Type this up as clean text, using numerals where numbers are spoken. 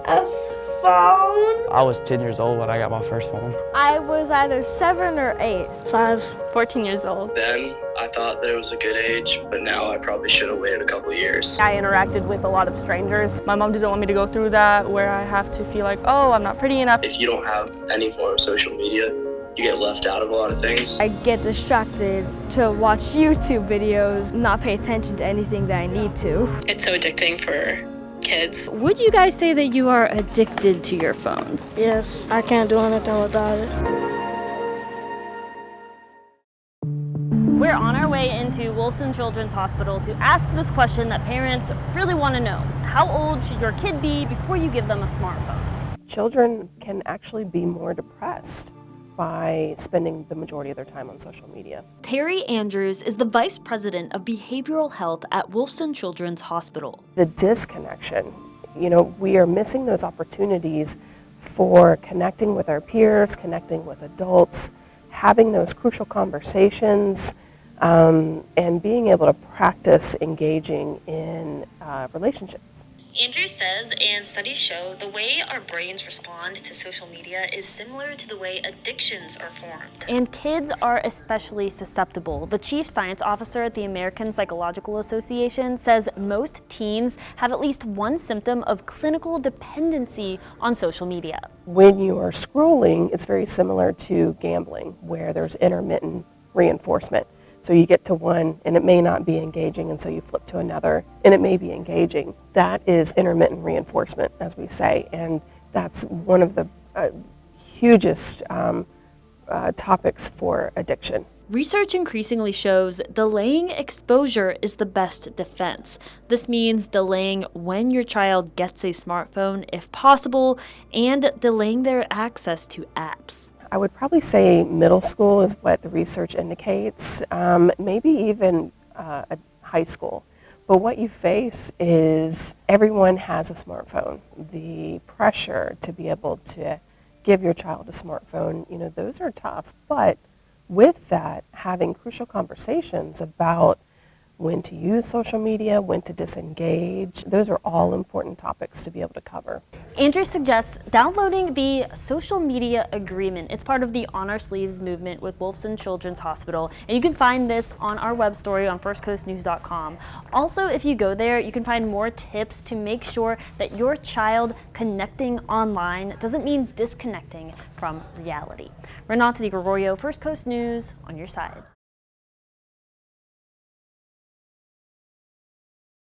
A phone? I was 10 years old when I got my first phone. I was either 7 or 8. 5. 14 years old. Then I thought that it was a good age, but now I probably should have waited a couple years. I interacted with a lot of strangers. My mom doesn't want me to go through that where I have to feel like, oh, I'm not pretty enough. If you don't have any form of social media, you get left out of a lot of things. I get distracted to watch YouTube videos, not pay attention to anything that I need to. It's so addicting for kids. Would you guys say that you are addicted to your phones? Yes, I can't do anything without it. We're on our way into Wolfson Children's Hospital to ask this question that parents really want to know. How old should your kid be before you give them a smartphone? Children can actually be more depressed by spending the majority of their time on social media. Terry Andrews is the Vice President of Behavioral Health at Wolfson Children's Hospital. The disconnection, we are missing those opportunities for connecting with our peers, connecting with adults, having those crucial conversations, and being able to practice engaging in relationships. Andrews says, and studies show, the way our brains respond to social media is similar to the way addictions are formed. And kids are especially susceptible. The chief science officer at the American Psychological Association says most teens have at least one symptom of clinical dependency on social media. When you are scrolling, it's very similar to gambling, where there's intermittent reinforcement. So you get to one and it may not be engaging, and so you flip to another and it may be engaging. That is intermittent reinforcement, as we say, and that's one of the hugest topics for addiction. Research increasingly shows delaying exposure is the best defense. This means delaying when your child gets a smartphone if possible, and delaying their access to apps. I would probably say middle school is what the research indicates, maybe even high school. But what you face is everyone has a smartphone. The pressure to be able to give your child a smartphone, those are tough. But with that, having crucial conversations about when to use social media, when to disengage, those are all important topics to be able to cover. Andrew suggests downloading the social media agreement. It's part of the On Our Sleeves movement with Wolfson Children's Hospital, and you can find this on our web story on firstcoastnews.com. Also, if you go there, you can find more tips to make sure that your child connecting online doesn't mean disconnecting from reality. Renata Di Gregorio, First Coast News, on your side.